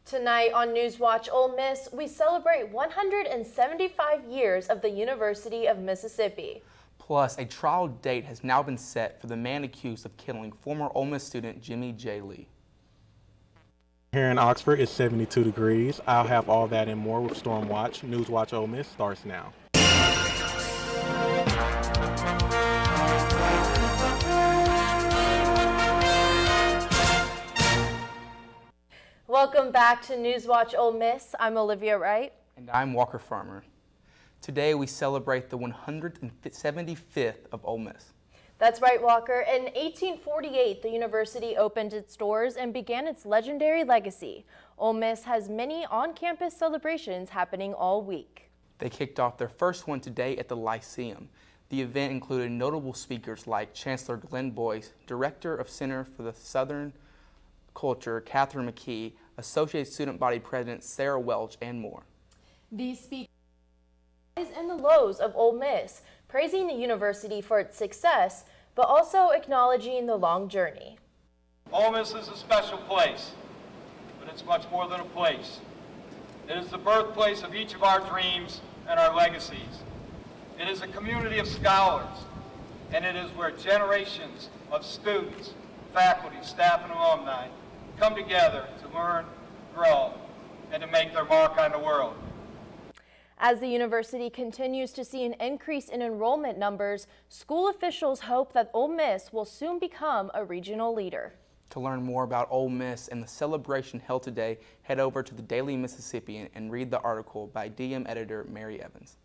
Tonight on NewsWatch Ole Miss, we celebrate 175 years of the University of Mississippi. Plus, a trial date has now been set for the man accused of killing former Ole Miss student Jimmy J. Lee. Here in Oxford, it's 72 degrees. I'll have all that and more with Storm Watch. NewsWatch Ole Miss starts now. Welcome back to NewsWatch Ole Miss. I'm Olivia Wright. And I'm Walker Farmer. Today we celebrate the 175th of Ole Miss. That's right, Walker. In 1848, the university opened its doors and began its legendary legacy. Ole Miss has many on-campus celebrations happening all week. They kicked off their first one today at the Lyceum. The event included notable speakers like Chancellor Glenn Boyce, Director of Center for the Southern Culture, Catherine McKee, Associate Student Body President Sarah Welch, and more. These speakers highs and the lows of Ole Miss, praising the university for its success, but also acknowledging the long journey. Ole Miss is a special place, but it's much more than a place. It is the birthplace of each of our dreams and our legacies. It is a community of scholars, and it is where generations of students, faculty, staff, and alumni come together to learn, grow, and to make their mark on the world. As the university continues to see an increase in enrollment numbers, school officials hope that Ole Miss will soon become a regional leader. To learn more about Ole Miss and the celebration held today, head over to the Daily Mississippian and read the article by DM editor Mary Evans.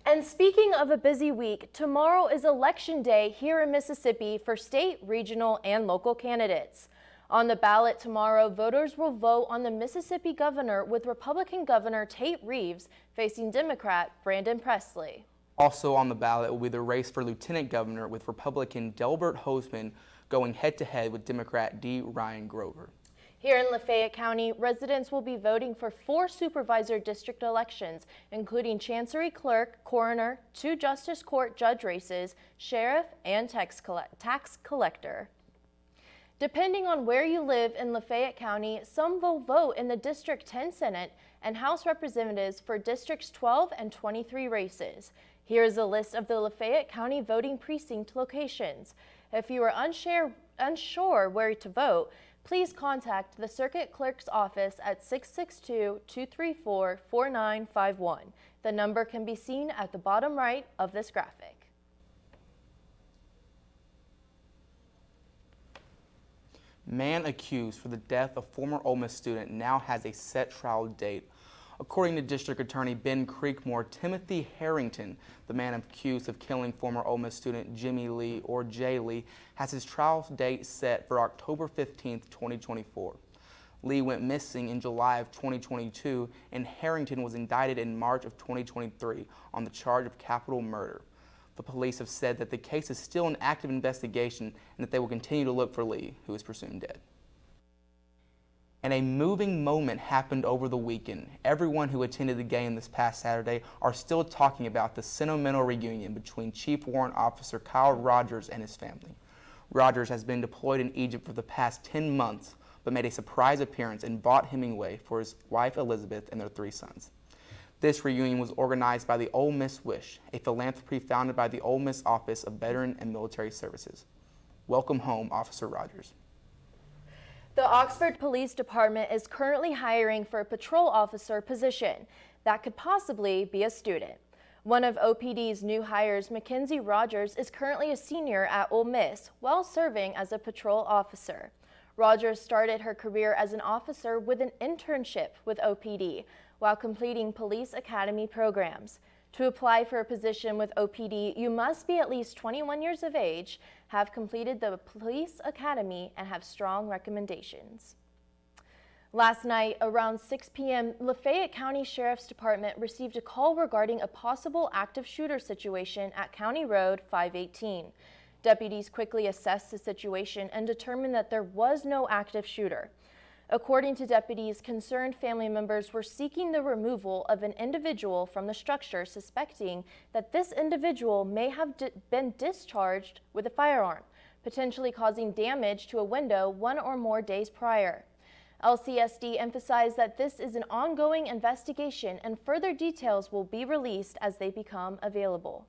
And speaking of a busy week, tomorrow is Election Day here in Mississippi for state, regional, and local candidates. On the ballot tomorrow, voters will vote on the Mississippi governor, with Republican Governor Tate Reeves facing Democrat Brandon Presley. Also on the ballot will be the race for lieutenant governor, with Republican Delbert Hosemann going head-to-head with Democrat D. Ryan Grover. Here in Lafayette County, residents will be voting for 4 supervisor district elections, including Chancery Clerk, Coroner, 2 Justice Court judge races, sheriff, and tax collector. Depending on where you live in Lafayette County, some will vote in the District 10 Senate and House Representatives for Districts 12 and 23 races. Here is a list of the Lafayette County voting precinct locations. If you are unsure where to vote, please contact the Circuit Clerk's office at 662-234-4951. The number can be seen at the bottom right of this graphic. Man accused for the death of former Ole Miss student now has a set trial date. According to District Attorney Ben Creekmore, Timothy Harrington, the man accused of killing former Ole Miss student Jimmy Lee, or Jay Lee, has his trial date set for October 15, 2024. Lee went missing in July of 2022, and Harrington was indicted in March of 2023 on the charge of capital murder. The police have said that the case is still an active investigation and that they will continue to look for Lee, who is presumed dead. And a moving moment happened over the weekend. Everyone who attended the game this past Saturday are still talking about the sentimental reunion between Chief Warrant Officer Kyle Rogers and his family. Rogers has been deployed in Egypt for the past 10 months, but made a surprise appearance in Vaught Hemingway for his wife Elizabeth and their 3 sons. This reunion was organized by the Ole Miss Wish, a philanthropy founded by the Ole Miss Office of Veteran and Military Services. Welcome home, Officer Rogers. The Oxford Police Department is currently hiring for a patrol officer position. That could possibly be a student. One of OPD's new hires, Mackenzie Rogers, is currently a senior at Ole Miss while serving as a patrol officer. Rogers started her career as an officer with an internship with OPD while completing police academy programs. To apply for a position with OPD, you must be at least 21 years of age, have completed the police academy, and have strong recommendations. Last night, around 6 p.m., Lafayette County Sheriff's Department received a call regarding a possible active shooter situation at County Road 518. Deputies quickly assessed the situation and determined that there was no active shooter. According to deputies, concerned family members were seeking the removal of an individual from the structure, suspecting that this individual may have been discharged with a firearm, potentially causing damage to a window 1 or more days prior. LCSD emphasized that this is an ongoing investigation and further details will be released as they become available.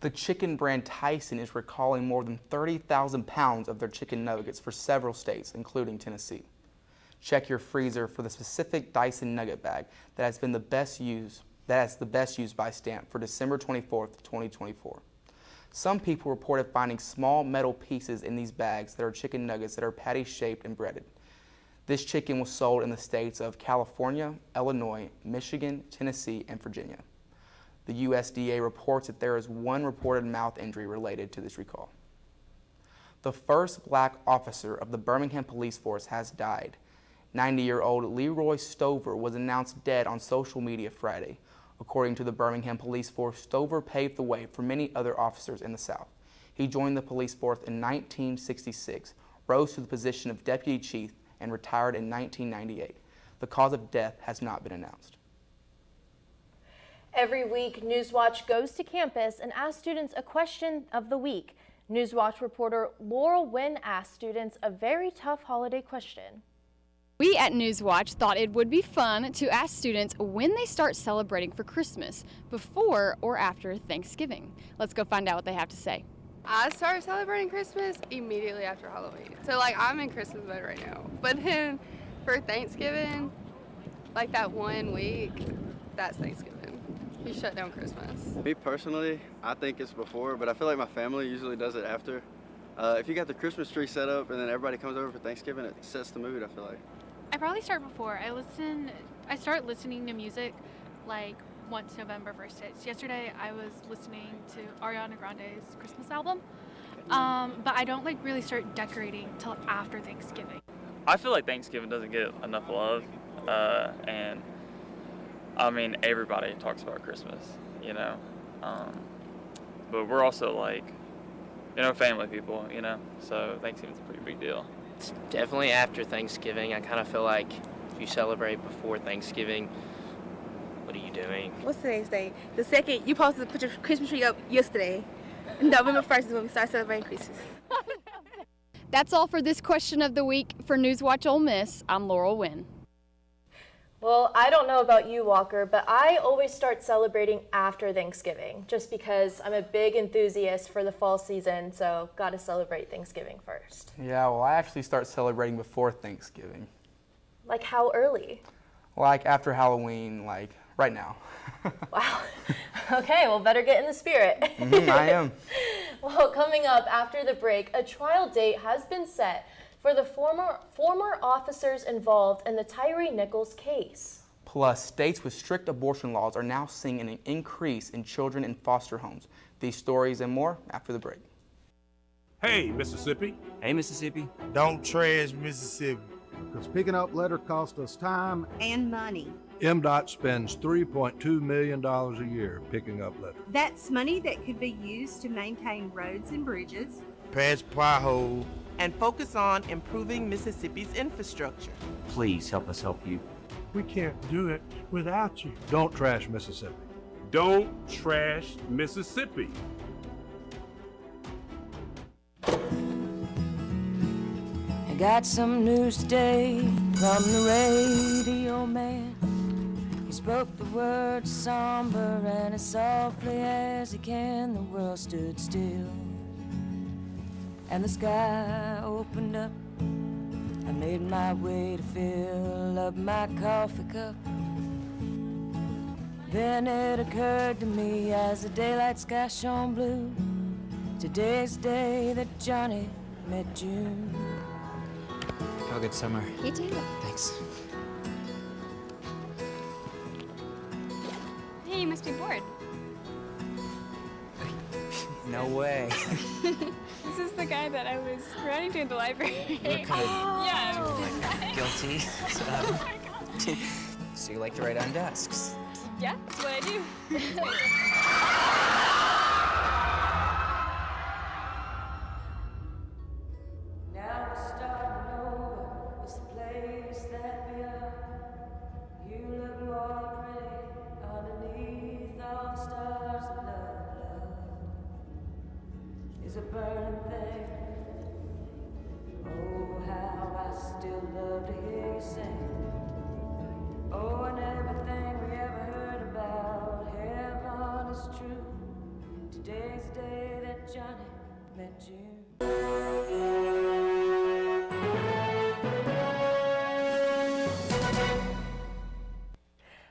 The chicken brand Tyson is recalling more than 30,000 pounds of their chicken nuggets for several states, including Tennessee. Check your freezer for the specific Tyson nugget bag that has the best use by stamp for December 24th, 2024. Some people reported finding small metal pieces in these bags that are chicken nuggets that are patty-shaped and breaded. This chicken was sold in the states of California, Illinois, Michigan, Tennessee, and Virginia. The USDA reports that there is one reported mouth injury related to this recall. The first black officer of the Birmingham Police Force has died. 90-year-old Leroy Stover was announced dead on social media Friday. According to the Birmingham Police Force, Stover paved the way for many other officers in the South. He joined the police force in 1966, rose to the position of deputy chief, and retired in 1998. The cause of death has not been announced. Every week, NewsWatch goes to campus and asks students a question of the week. NewsWatch reporter Laurel Wynn asked students a very tough holiday question. We at NewsWatch thought it would be fun to ask students when they start celebrating for Christmas, before or after Thanksgiving. Let's go find out what they have to say. I start celebrating Christmas immediately after Halloween. So I'm in Christmas mode right now. But then for Thanksgiving, that 1 week, that's Thanksgiving. You shut down Christmas. Me personally, I think it's before, but I feel like my family usually does it after. If you got the Christmas tree set up and then everybody comes over for Thanksgiving, it sets the mood, I feel like. I probably start before. I start listening to music once November 1st hits. Yesterday I was listening to Ariana Grande's Christmas album, but I don't really start decorating till after Thanksgiving. I feel like Thanksgiving doesn't get enough love, and everybody talks about Christmas, but we're also family people, so Thanksgiving's a pretty big deal. It's definitely after Thanksgiving. I kind of feel like if you celebrate before Thanksgiving, what are you doing? What's today's day? The second, you supposed to put your Christmas tree up yesterday. November 1st is when we start celebrating Christmas. That's all for this question of the week. For NewsWatch Ole Miss, I'm Laurel Wynn. Well, I don't know about you, Walker, but I always start celebrating after Thanksgiving just because I'm a big enthusiast for the fall season, so got to celebrate Thanksgiving first. Yeah, well, I actually start celebrating before Thanksgiving. Like how early? After Halloween, right now. Wow. Okay, well, better get in the spirit. I am. Well, coming up after the break, a trial date has been set for the former officers involved in the Tyree Nichols case. Plus, states with strict abortion laws are now seeing an increase in children in foster homes. These stories and more after the break. Hey, Mississippi. Hey, Mississippi. Don't trash Mississippi. Because picking up litter costs us time and money. MDOT spends $3.2 million a year picking up litter. That's money that could be used to maintain roads and bridges, patch potholes, and focus on improving Mississippi's infrastructure. Please help us help you. We can't do it without you. Don't trash Mississippi. Don't trash Mississippi. I got some news today from the radio man. He spoke the words somber and as softly as he can. The world stood still and the sky opened up. I made my way to fill up my coffee cup. Then it occurred to me as the daylight sky shone blue, today's the day that Johnny met June. Have a good summer. You too. Thanks. Hey, you must be bored. No way. This is the guy that I was running to in the library. You're kind of Yeah. guilty. Oh my God. So you like to write on desks? Yeah, that's what I do. Now we're starting over, it's the place that we are. You look more pretty underneath all the stars of love. Is a burning thing. Oh, how I still love to hear met you.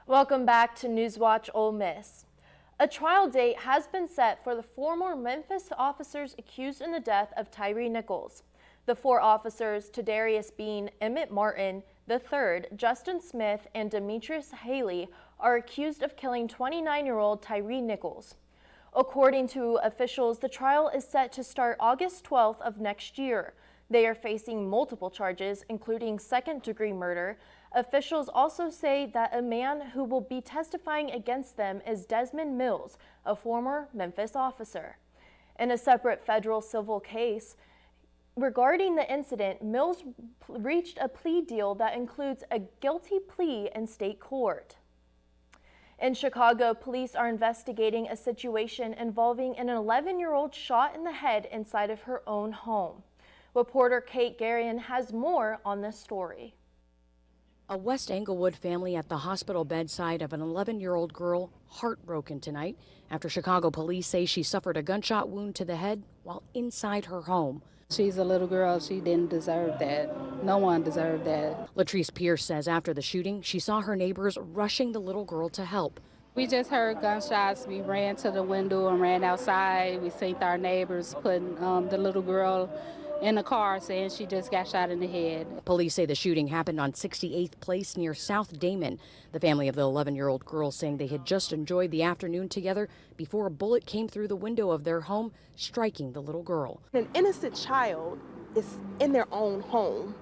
Welcome back to NewsWatch Ole Miss. A trial date has been set for the former Memphis officers accused in the death of Tyree Nichols. The four officers, Tadarius Bean, Emmett Martin III, Justin Smith, and Demetrius Haley, are accused of killing 29-year-old Tyree Nichols. According to officials, the trial is set to start August 12th of next year. They are facing multiple charges, including second-degree murder. Officials also say that a man who will be testifying against them is Desmond Mills, a former Memphis officer. In a separate federal civil case regarding the incident, Mills reached a plea deal that includes a guilty plea in state court. In Chicago, police are investigating a situation involving an 11-year-old shot in the head inside of her own home. Reporter Kate Garion has more on this story. A West Englewood family at the hospital bedside of an 11-year-old girl heartbroken tonight after Chicago police say she suffered a gunshot wound to the head while inside her home. She's a little girl. She didn't deserve that. No one deserved that. Latrice Pierce says after the shooting, she saw her neighbors rushing the little girl to help. We just heard gunshots. We ran to the window and ran outside. We seen our neighbors putting the little girl in the car saying she just got shot in the head. Police say the shooting happened on 68th Place near South Damon. The family of the 11-year-old girl saying they had just enjoyed the afternoon together before a bullet came through the window of their home, striking the little girl. An innocent child is in their own home,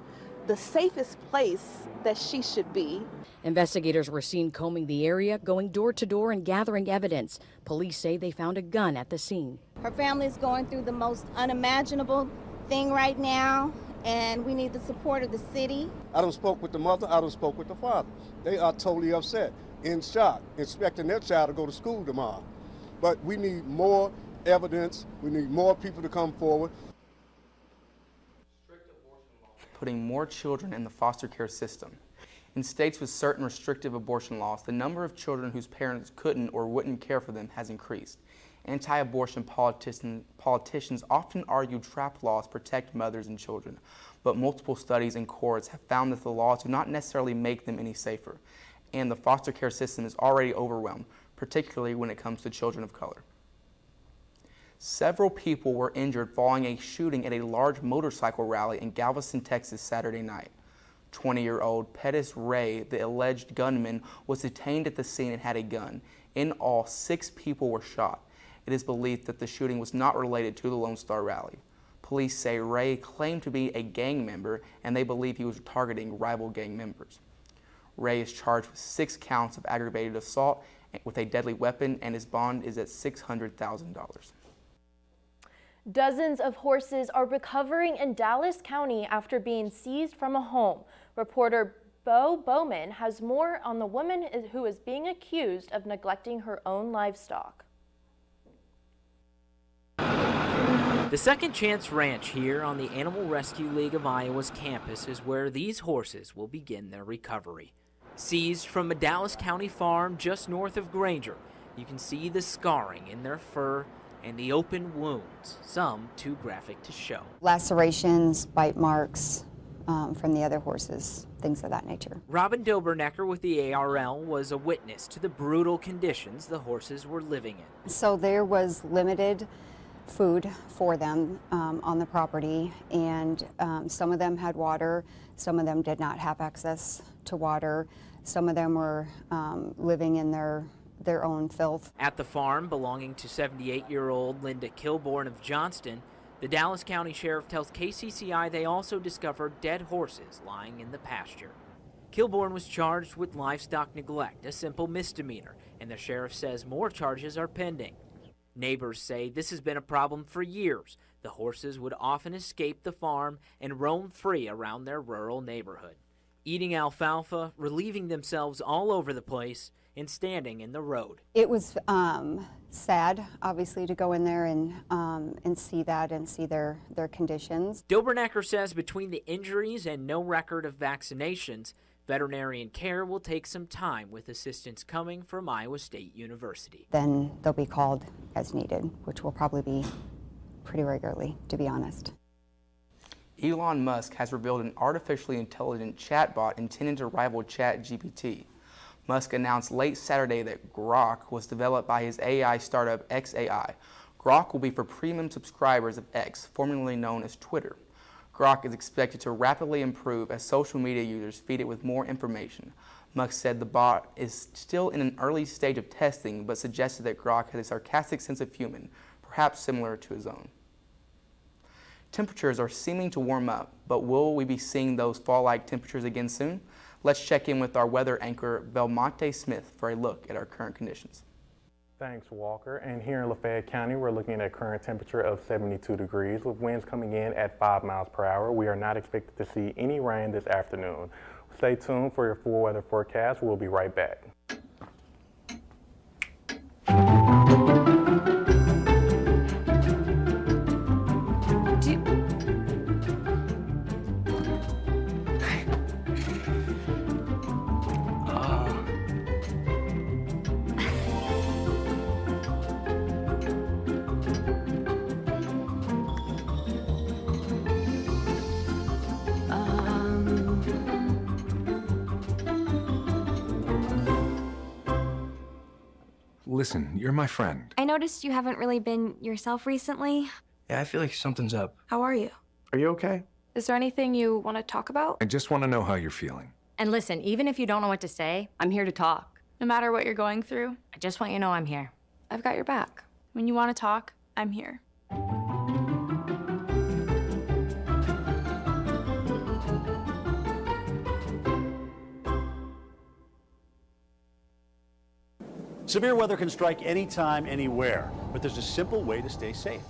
the safest place that she should be. Investigators were seen combing the area, going door to door and gathering evidence. Police say they found a gun at the scene. Her family is going through the most unimaginable thing right now, and we need the support of the city. I done spoke with the mother, I done spoke with the father. They are totally upset, in shock, expecting their child to go to school tomorrow. But we need more evidence, we need more people to come forward. Putting more children in the foster care system. In states with certain restrictive abortion laws, the number of children whose parents couldn't or wouldn't care for them has increased. Anti-abortion politicians often argue trap laws protect mothers and children, but multiple studies and courts have found that the laws do not necessarily make them any safer, and the foster care system is already overwhelmed, particularly when it comes to children of color. Several people were injured following a shooting at a large motorcycle rally in Galveston, Texas, Saturday night. 20-year-old Pettis Ray, the alleged gunman, was detained at the scene and had a gun. In all, 6 people were shot. It is believed that the shooting was not related to the Lone Star Rally. Police say Ray claimed to be a gang member, and they believe he was targeting rival gang members. Ray is charged with 6 counts of aggravated assault with a deadly weapon, and his bond is at $600,000. Dozens of horses are recovering in Dallas County after being seized from a home. Reporter Bo Bowman has more on the woman who is being accused of neglecting her own livestock. The Second Chance Ranch here on the Animal Rescue League of Iowa's campus is where these horses will begin their recovery. Seized from a Dallas County farm just north of Granger, you can see the scarring in their fur and the open wounds, some too graphic to show. Lacerations, bite marks from the other horses, things of that nature. Robin Dobernecker with the ARL was a witness to the brutal conditions the horses were living in. So there was limited food for them on the property, and some of them had water, some of them did not have access to water, some of them were living in their own filth. At the farm belonging to 78-year-old Linda Kilborn of Johnston, the Dallas County Sheriff tells KCCI they also discovered dead horses lying in the pasture. Kilborn was charged with livestock neglect, a simple misdemeanor, and the sheriff says more charges are pending. Neighbors say this has been a problem for years. The horses would often escape the farm and roam free around their rural neighborhood, eating alfalfa, relieving themselves all over the place, and standing in the road. It was sad, obviously, to go in there and see that and see their conditions. Dobernecker says between the injuries and no record of vaccinations, veterinarian care will take some time with assistance coming from Iowa State University. Then they'll be called as needed, which will probably be pretty regularly, to be honest. Elon Musk has revealed an artificially intelligent chatbot intended to rival ChatGPT. Musk announced late Saturday that Grok was developed by his AI startup XAI. Grok will be for premium subscribers of X, formerly known as Twitter. Grok is expected to rapidly improve as social media users feed it with more information. Musk said the bot is still in an early stage of testing, but suggested that Grok has a sarcastic sense of humor, perhaps similar to his own. Temperatures are seeming to warm up, but will we be seeing those fall-like temperatures again soon? Let's check in with our weather anchor, Belmonte Smith, for a look at our current conditions. Thanks, Walker. And here in Lafayette County, we're looking at a current temperature of 72 degrees with winds coming in at 5 miles per hour. We are not expected to see any rain this afternoon. Stay tuned for your full weather forecast. We'll be right back. Listen, you're my friend. I noticed you haven't really been yourself recently. Yeah, I feel like something's up. How are you? Are you okay? Is there anything you want to talk about? I just want to know how you're feeling. And listen, even if you don't know what to say, I'm here to talk. No matter what you're going through, I just want you to know I'm here. I've got your back. When you want to talk, I'm here. Severe weather can strike anytime, anywhere, but there's a simple way to stay safe.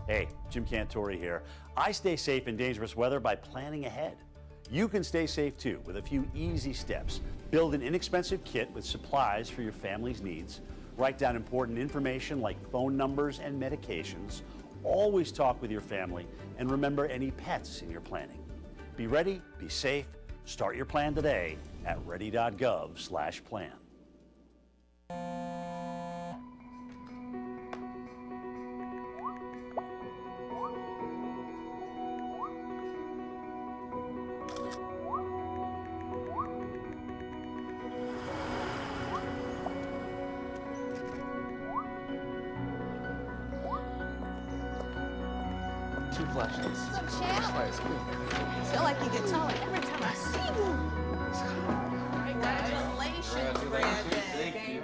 Hey, Jim Cantori here. I stay safe in dangerous weather by planning ahead. You can stay safe too with a few easy steps. Build an inexpensive kit with supplies for your family's needs. Write down important information like phone numbers and medications. Always talk with your family and remember any pets in your planning. Be ready, be safe. Start your plan today at ready.gov/plan. Two flashes. What's up, champ? I feel like you get taller every time I see you. Congratulations, Brandon. Thank you.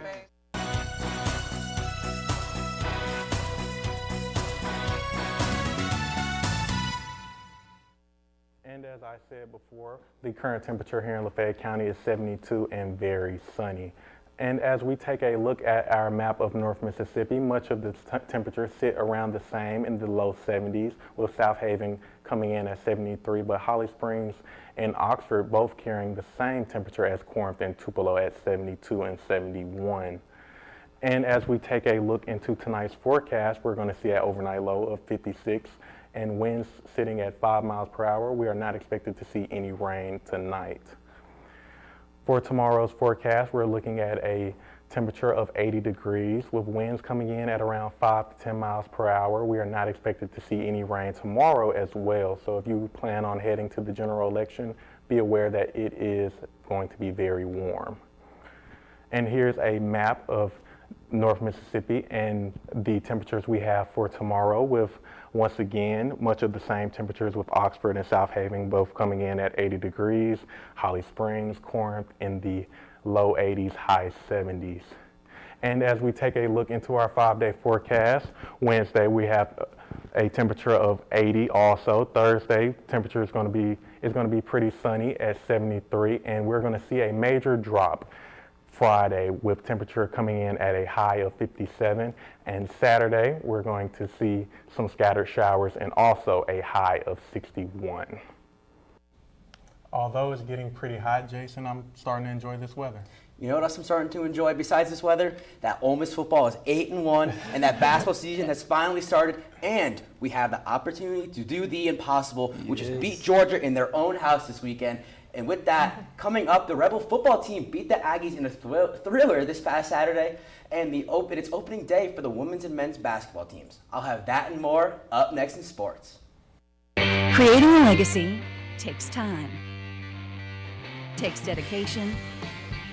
And as I said before, the current temperature here in Lafayette County is 72 and very sunny. And as we take a look at our map of North Mississippi, much of the temperatures sit around the same in the low 70s, with South Haven coming in at 73, but Holly Springs and Oxford both carrying the same temperature as Corinth and Tupelo at 72 and 71. And as we take a look into tonight's forecast, we're going to see an overnight low of 56 and winds sitting at 5 miles per hour. We are not expected to see any rain tonight. For tomorrow's forecast, we're looking at a temperature of 80 degrees with winds coming in at around 5 to 10 miles per hour. We are not expected to see any rain tomorrow as well. So if you plan on heading to the general election, be aware that it is going to be very warm. And here's a map of North Mississippi and the temperatures we have for tomorrow, with once again much of the same temperatures with Oxford and South Haven both coming in at 80 degrees, Holly Springs, Corinth in the low 80s, high 70s. And as we take a look into our 5-day forecast, Wednesday we have a temperature of 80 also. Thursday temperature is going to be pretty sunny at 73, and we're going to see a major drop Friday with temperature coming in at a high of 57, and Saturday we're going to see some scattered showers and also a high of 61. Although it's getting pretty hot, Jason, I'm starting to enjoy this weather. You know what else I'm starting to enjoy besides this weather? That Ole Miss football is 8-1, and that basketball season has finally started, and we have the opportunity to do the impossible, which is beat Georgia in their own house this weekend. And with that, coming up, the Rebel football team beat the Aggies in a thriller this past Saturday, and it's opening day for the women's and men's basketball teams. I'll have that and more up next in sports. Creating a legacy takes time, takes dedication,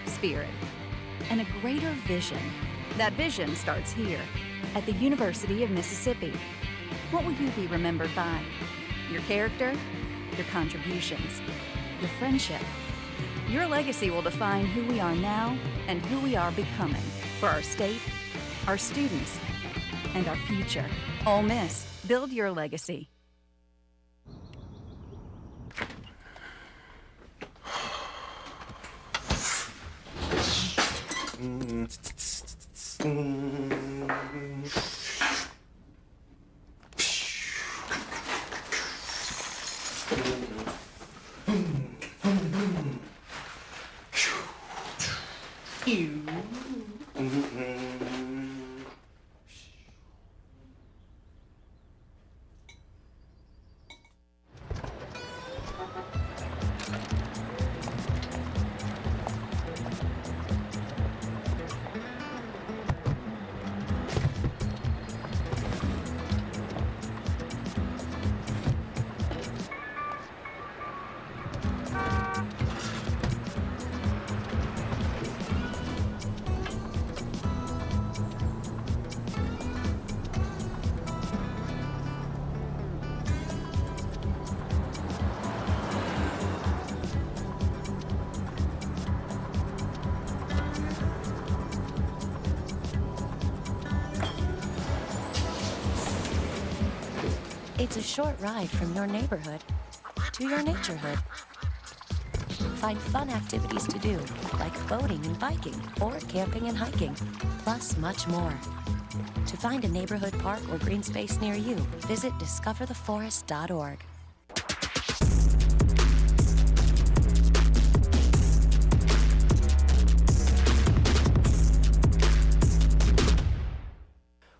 spirit, and a greater vision. That vision starts here at the University of Mississippi. What will you be remembered by? Your character, your contributions, your friendship. Your legacy will define who we are now and who we are becoming for our state, our students, and our future. Ole Miss, build your legacy. It's a short ride from your neighborhood to your naturehood. Find fun activities to do, like boating and biking, or camping and hiking, plus much more. To find a neighborhood park or green space near you, visit discovertheforest.org.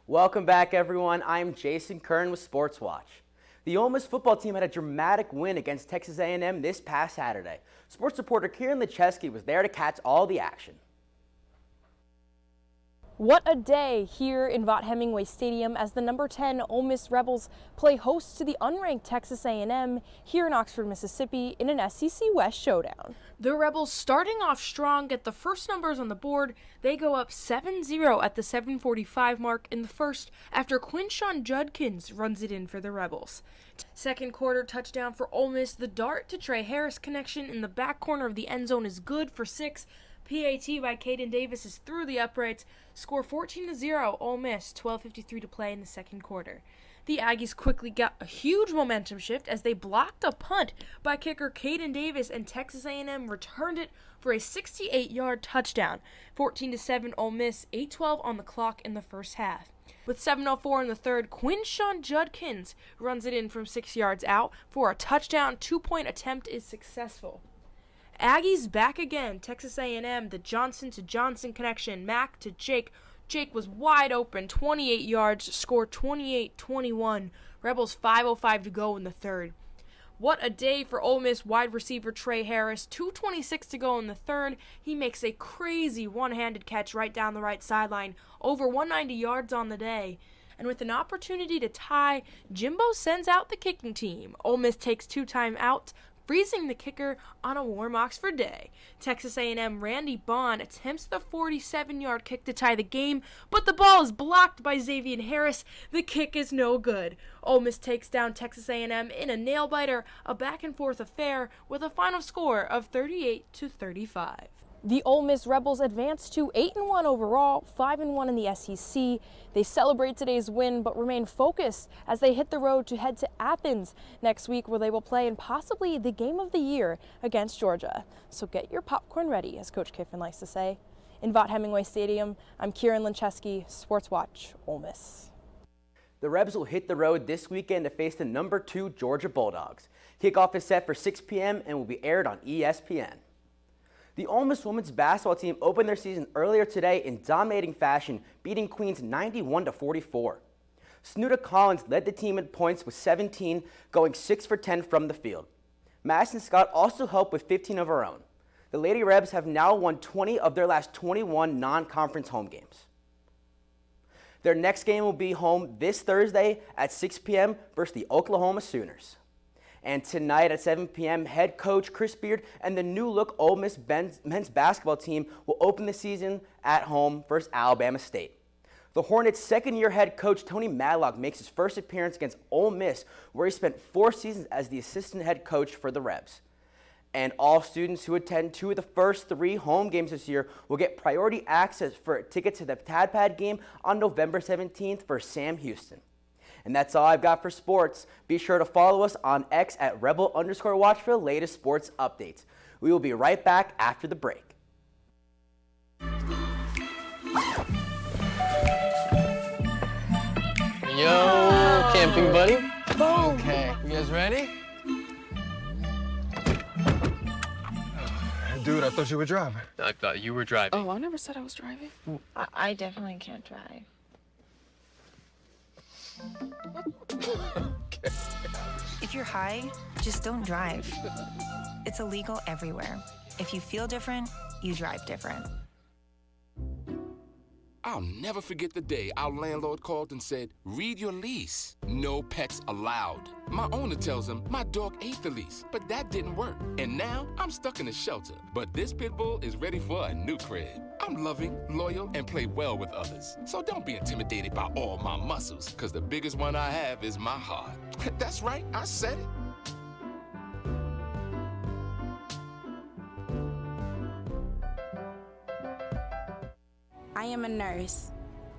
Welcome back, everyone. I'm Jason Kern with Sports Watch. The Ole Miss football team had a dramatic win against Texas A&M this past Saturday. Sports reporter Kieran Lecheski was there to catch all the action. What a day here in Vaught Hemingway Stadium as the number 10 Ole Miss Rebels play host to the unranked Texas A&M here in Oxford, Mississippi in an SEC West showdown. The Rebels starting off strong, get the first numbers on the board. They go up 7-0 at the 7:45 mark in the first after Quinshawn Judkins runs it in for the Rebels. Second quarter touchdown for Ole Miss. The dart to Trey Harris connection in the back corner of the end zone is good for 6. PAT by Caden Davis is through the uprights. Score 14-0, Ole Miss, 12:53 to play in the second quarter. The Aggies quickly got a huge momentum shift as they blocked a punt by kicker Caden Davis, and Texas A&M returned it for a 68-yard touchdown. 14-7 Ole Miss, 8:12 on the clock in the first half. With 7:04 in the third, Quinshawn Judkins runs it in from 6 yards out for a touchdown. 2-point attempt is successful. Aggies back again. Texas A&M, the Johnson to Johnson connection. Mack to Jake. Jake was wide open, 28 yards, scored 28-21. Rebels 5:05 to go in the third. What a day for Ole Miss wide receiver Trey Harris. 2:26 to go in the third. He makes a crazy one-handed catch right down the right sideline. Over 190 yards on the day. And with an opportunity to tie, Jimbo sends out the kicking team. Ole Miss takes 2 timeouts, freezing the kicker on a warm Oxford day. Texas A&M Randy Bond attempts the 47-yard kick to tie the game, but the ball is blocked by Xavier Harris. The kick is no good. Ole Miss takes down Texas A&M in a nail-biter, a back-and-forth affair with a final score of 38-35. The Ole Miss Rebels advance to 8-1 overall, 5-1 in the SEC. They celebrate today's win but remain focused as they hit the road to head to Athens next week, where they will play in possibly the game of the year against Georgia. So get your popcorn ready, as Coach Kiffin likes to say. In Vaught Hemingway Stadium, I'm Kieran Lecheski, Sports Watch, Ole Miss. The Rebs will hit the road this weekend to face the number 2 Georgia Bulldogs. Kickoff is set for 6 p.m. and will be aired on ESPN. The Ole Miss women's basketball team opened their season earlier today in dominating fashion, beating Queens 91-44. Snuda Collins led the team in points with 17, going 6 for 10 from the field. Madison Scott also helped with 15 of her own. The Lady Rebs have now won 20 of their last 21 non-conference home games. Their next game will be home this Thursday at 6 p.m. versus the Oklahoma Sooners. And tonight at 7 p.m., head coach Chris Beard and the new-look Ole Miss men's basketball team will open the season at home versus Alabama State. The Hornets' second-year head coach Tony Madlock makes his first appearance against Ole Miss, where he spent 4 seasons as the assistant head coach for the Rebs. And all students who attend 2 of the first 3 home games this year will get priority access for a ticket to the Tadpad game on November 17th for Sam Houston. And that's all I've got for sports. Be sure to follow us on X at rebel_watch for the latest sports updates. We will be right back after the break. Yo, camping buddy. Okay, you guys ready? Dude, I thought you were driving. I thought you were driving. Oh, I never said I was driving. I definitely can't drive. Okay. If you're high, just don't drive. It's illegal everywhere. If you feel different, you drive different. I'll never forget the day our landlord called and said, read your lease. No pets allowed. My owner tells him my dog ate the lease, but that didn't work. And now I'm stuck in a shelter. But this pit bull is ready for a new crib. I'm loving, loyal, and play well with others. So don't be intimidated by all my muscles, because the biggest one I have is my heart. That's right, I said it. I am a nurse,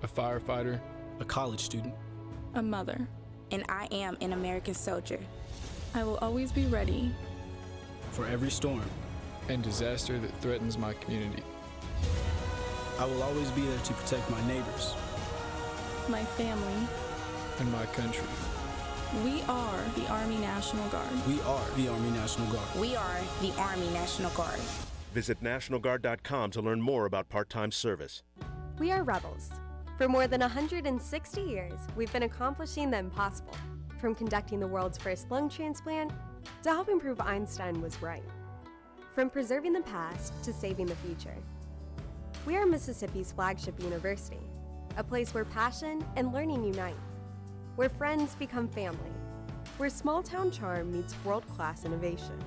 a firefighter, a college student, a mother, and I am an American soldier. I will always be ready for every storm and disaster that threatens my community. I will always be there to protect my neighbors, my family, and my country. We are the Army National Guard. We are the Army National Guard. We are the Army National Guard. Visit nationalguard.com to learn more about part-time service. We are rebels. For more than 160 years, we've been accomplishing the impossible, from conducting the world's first lung transplant to helping prove Einstein was right, from preserving the past to saving the future. We are Mississippi's flagship university, a place where passion and learning unite, where friends become family, where small-town charm meets world-class innovation.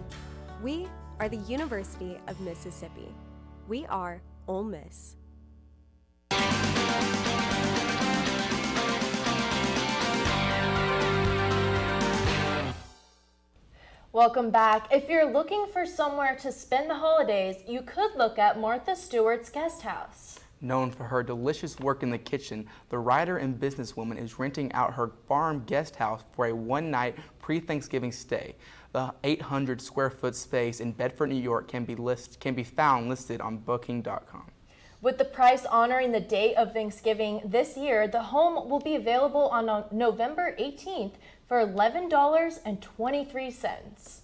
We are the University of Mississippi. We are Ole Miss. Welcome back. If you're looking for somewhere to spend the holidays, you could look at Martha Stewart's Guest House. Known for her delicious work in the kitchen, the writer and businesswoman is renting out her farm guest house for a one-night pre-Thanksgiving stay. The 800-square-foot space in Bedford, New York can be found listed on Booking.com. With the price honoring the date of Thanksgiving this year, the home will be available on November 18th for $11.23.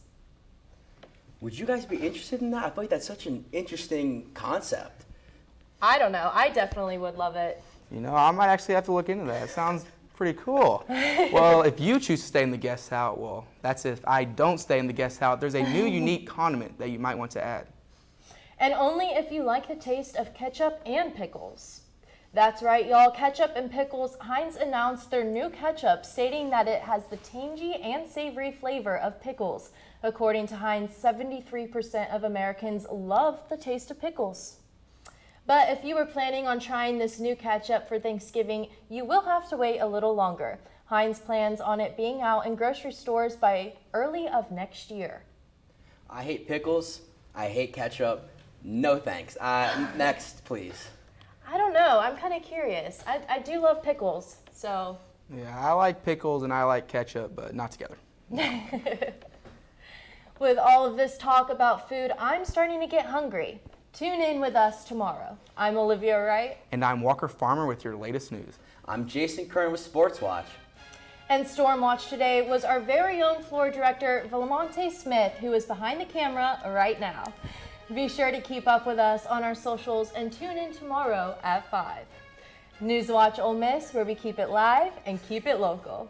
Would you guys be interested in that? I feel like that's such an interesting concept. I don't know. I definitely would love it. You know, I might actually have to look into that. It sounds pretty cool. Well, if you choose to stay in the guest house, well, that's if I don't stay in the guest house. There's a new unique condiment that you might want to add. And only if you like the taste of ketchup and pickles. That's right, y'all. Ketchup and pickles. Heinz announced their new ketchup, stating that it has the tangy and savory flavor of pickles. According to Heinz, 73% of Americans love the taste of pickles. But if you were planning on trying this new ketchup for Thanksgiving, you will have to wait a little longer. Heinz plans on it being out in grocery stores by early of next year. I hate pickles. I hate ketchup. No thanks. Next, please. I don't know. I'm kind of curious. I do love pickles, so. Yeah, I like pickles and I like ketchup, but not together. With all of this talk about food, I'm starting to get hungry. Tune in with us tomorrow. I'm Olivia Wright. And I'm Walker Farmer with your latest news. I'm Jason Kern with Sports Watch. And Storm Watch today was our very own floor director, Valamonte Smith, who is behind the camera right now. Be sure to keep up with us on our socials and tune in tomorrow at 5. NewsWatch Ole Miss, where we keep it live and keep it local.